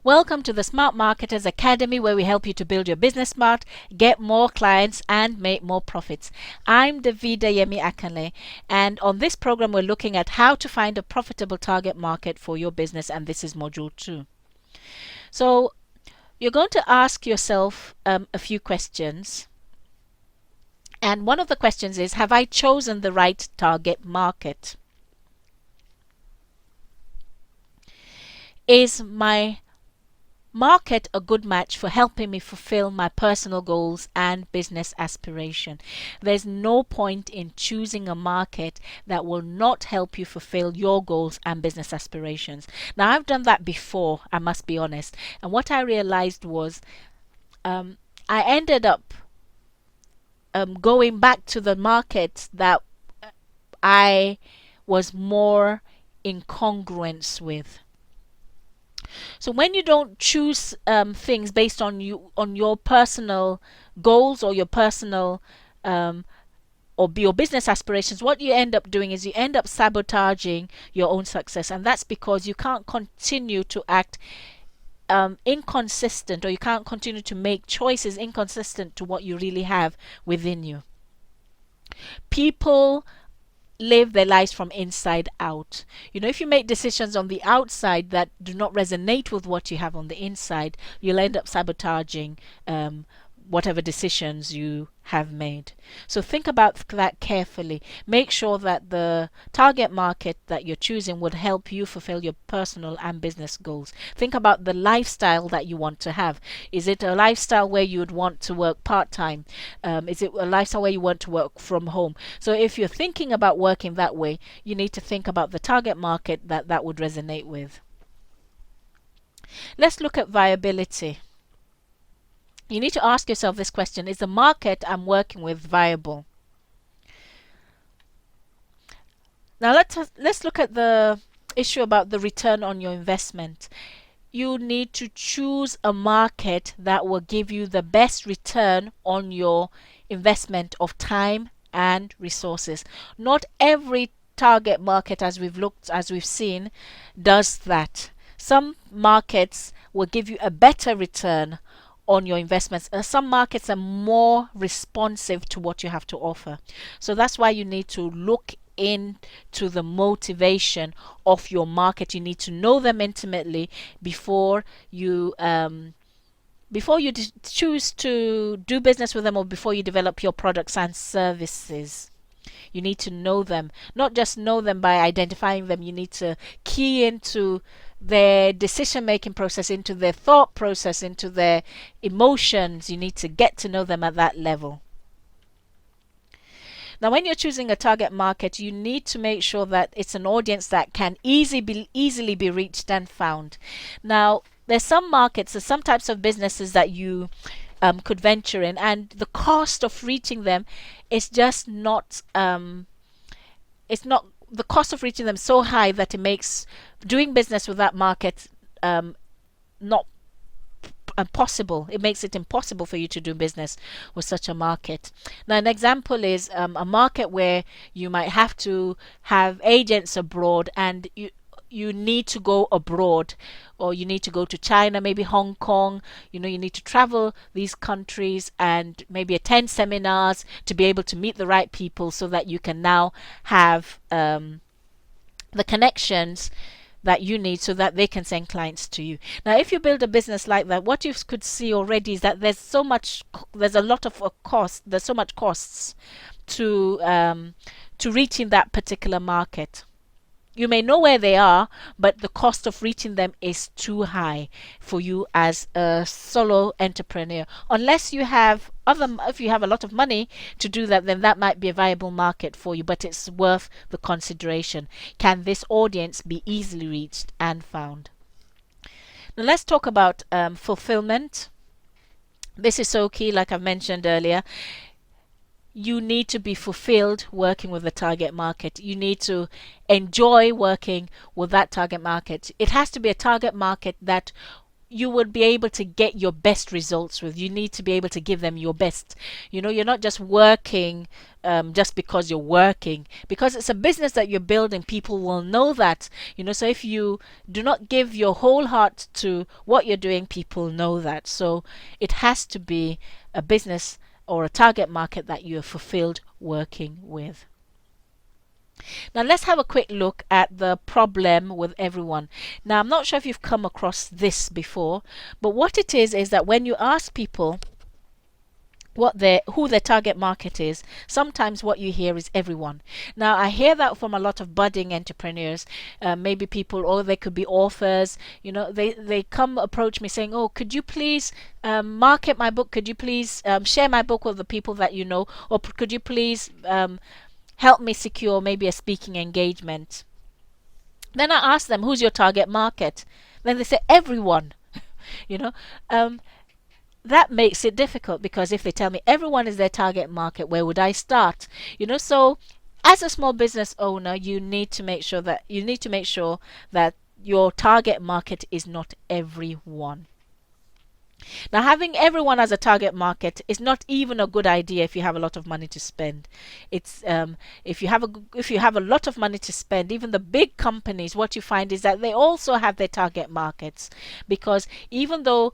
Welcome to the Smart Marketers Academy, where we help you to build your business smart, get more clients, and make more profits. I'm Davida Yemi Akanle, and on this program, we're looking at how to find a profitable target market for your business, and this is Module 2. So, you're going to ask yourself a few questions. And one of the questions is, have I chosen the right target market? Is my market a good match for helping me fulfill my personal goals and business aspiration? There's no point in choosing a market that will not help you fulfill your goals and business aspirations. Now, I've done that before, I must be honest. And what I realized was I ended up going back to the market that I was more in congruence with. So when you don't choose things based on your personal goals or your personal or your business aspirations, what you end up doing is you end up sabotaging your own success, and that's because you can't continue to act inconsistent, or you can't continue to make choices inconsistent to what you really have within you. People live their lives from inside out. If you make decisions on the outside that do not resonate with what you have on the inside, you'll end up sabotaging whatever decisions you have made. So think about that carefully. Make sure that the target market that you're choosing would help you fulfill your personal and business goals. Think about the lifestyle that you want to have. Is it a lifestyle where you would want to work part-time? Is it a lifestyle where you want to work from home? So if you're thinking about working that way, you need to think about the target market that would resonate with. Let's look at viability. You need to ask yourself this question: is the market I'm working with viable? Now let's look at the issue about the return on your investment. You need to choose a market that will give you the best return on your investment of time and resources. Not every target market, as we've seen, does that. Some markets will give you a better return on your investments. Some markets are more responsive to what you have to offer. So that's why you need to look into the motivation of your market. You need to know them intimately before you choose to do business with them, or before you develop your products and services. You need to know them, not just know them by identifying them. You need to key into their decision-making process, into their thought process, into their emotions. You need to get to know them at that level. Now, when you're choosing a target market, you need to make sure that it's an audience that can easily be reached and found. Now, there's some markets, there's some types of businesses that you could venture in, and the cost of reaching them is just not the cost of reaching them so high that it makes doing business with that market not possible. It makes it impossible for you to do business with such a market. Now, an example is a market where you might have to have agents abroad, and you need to go abroad, or you need to go to China, maybe Hong Kong. You need to travel these countries and maybe attend seminars to be able to meet the right people, so that you can now have the connections that you need, so that they can send clients to you. Now, if you build a business like that, what you could see already is that there's so much costs to reaching that particular market. You may know where they are, but the cost of reaching them is too high for you as a solo entrepreneur. Unless you have if you have a lot of money to do that, then that might be a viable market for you, but it's worth the consideration. Can this audience be easily reached and found? Now let's talk about fulfillment. This is so key, like I've mentioned earlier. You need to be fulfilled working with the target market. You need to enjoy working with that target market. It has to be a target market that you would be able to get your best results with. You need to be able to give them your best. You're not just working just because you're working. Because it's a business that you're building, people will know that. So if you do not give your whole heart to what you're doing, people know that. So it has to be a business or a target market that you're fulfilled working with. Now let's have a quick look at the problem with everyone. Now I'm not sure if you've come across this before, but what it is that when you ask people who their target market is, sometimes what you hear is everyone. Now I hear that from a lot of budding entrepreneurs, maybe people, or they could be authors. They come approach me saying, oh, could you please market my book, could you please share my book with the people that you know, or could you please help me secure maybe a speaking engagement. Then I ask them, who's your target market? Then they say everyone. you know that makes it difficult, because if they tell me everyone is their target market, where would I start? So as a small business owner, you need to make sure that your target market is not everyone. Now, having everyone as a target market is not even a good idea if you have a lot of money to spend. It's if you have a lot of money to spend, even the big companies, what you find is that they also have their target markets, because even though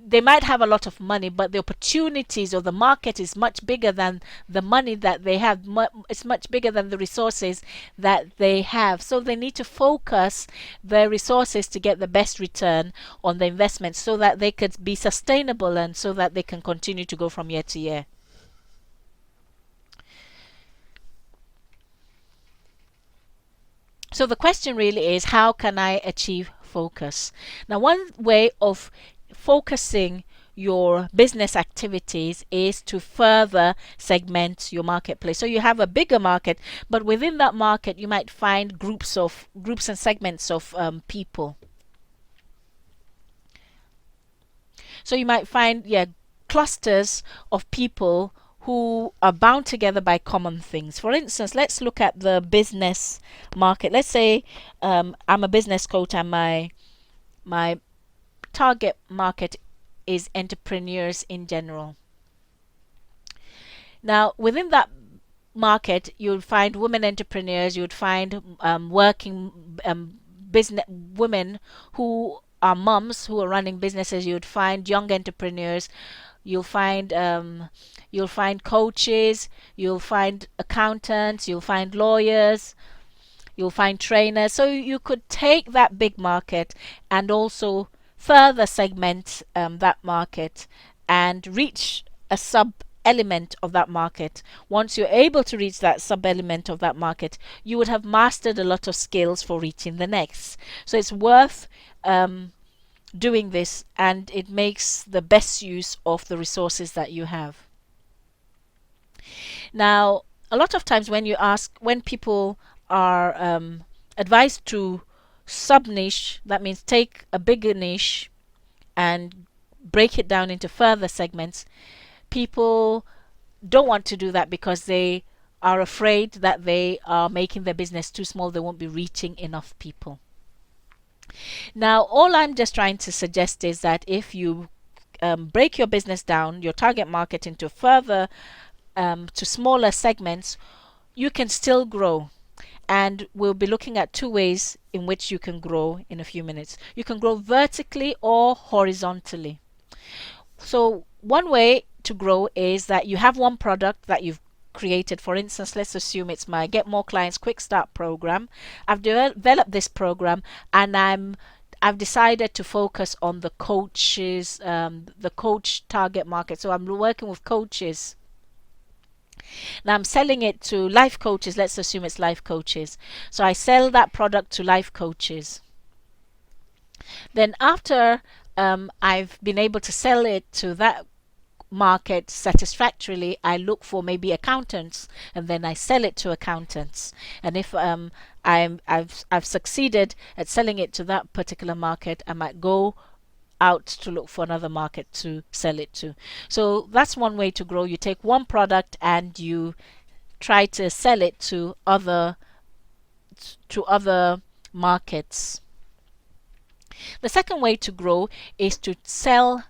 they might have a lot of money, but the opportunities or the market is much bigger than the money that they have. It's much bigger than the resources that they have. So they need to focus their resources to get the best return on the investment, so that they could be sustainable and so that they can continue to go from year to year. So the question really is, how can I achieve focus? Now, one way of focusing your business activities is to further segment your marketplace. So you have a bigger market, but within that market you might find groups and segments of people. So you might find clusters of people who are bound together by common things. For instance, let's look at the business market. Let's say I'm a business coach and my target market is entrepreneurs in general. Now, within that market, you'll find women entrepreneurs, you'd find working business women who are mums who are running businesses. You'd find young entrepreneurs. You'll find coaches. You'll find accountants. You'll find lawyers. You'll find trainers. So you could take that big market and also further segment that market and reach a sub element of that market. Once you're able to reach that sub element of that market, you would have mastered a lot of skills for reaching the next. So it's worth doing this, and it makes the best use of the resources that you have. Now, a lot of times when people are advised to sub niche, that means take a bigger niche and break it down into further segments, people don't want to do that because they are afraid that they are making their business too small. They won't be reaching enough people. Now, all I'm just trying to suggest is that if you break your business down, your target market, into further to smaller segments, you can still grow. And we'll be looking at two ways in which you can grow in a few minutes. You can grow vertically or horizontally. So one way to grow is that you have one product that you've created. For instance, let's assume it's my Get More Clients Quick Start program. I've developed this program, and I've decided to focus on the coaches, the coach target market. So I'm working with coaches. Now I'm selling it to life coaches. Let's assume it's life coaches. So I sell that product to life coaches. Then after I've been able to sell it to that market satisfactorily, I look for maybe accountants, and then I sell it to accountants. And if I've succeeded at selling it to that particular market, I might go out to look for another market to sell it to. So that's one way to grow. You take one product and you try to sell it to other markets. The second way to grow is to sell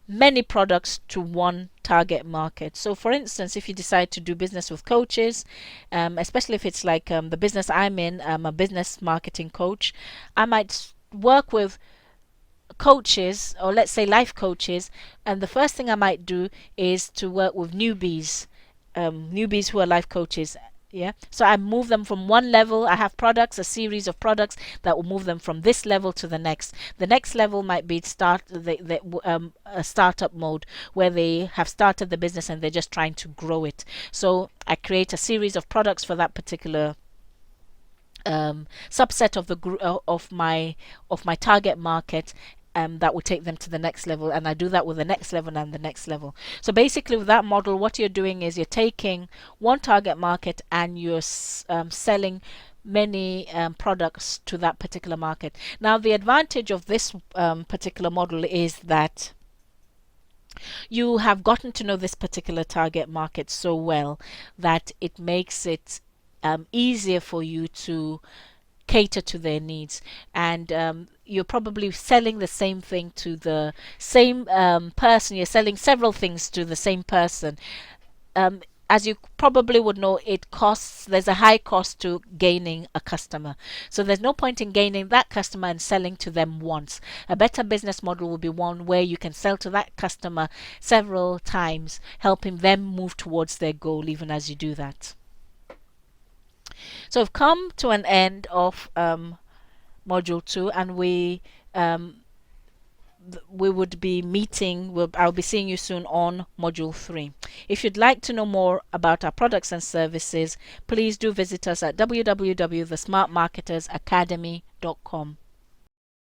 many products to one target market. So for instance, if you decide to do business with coaches, especially if it's like the business I'm in, I'm a business marketing coach, I might work with coaches, or let's say life coaches, and the first thing I might do is to work with newbies who are life coaches. Yeah, so I move them from one level. I have products, a series of products that will move them from this level to the next. The next level might be a startup mode, where they have started the business and they're just trying to grow it. So I create a series of products for that particular subset of my target market, that will take them to the next level, and I do that with the next level and the next level. So basically, with that model, what you're doing is you're taking one target market and you're selling many products to that particular market. Now, the advantage of this particular model is that you have gotten to know this particular target market so well that it makes it easier for you to cater to their needs, and you're probably selling the same thing to the same person. You're selling several things to the same person. As you probably would know, there's a high cost to gaining a customer. So there's no point in gaining that customer and selling to them once. A better business model will be one where you can sell to that customer several times, helping them move towards their goal even as you do that. So we've come to an end of module 2, and we would be meeting. I'll be seeing you soon on module 3. If you'd like to know more about our products and services, please do visit us at www.thesmartmarketersacademy.com.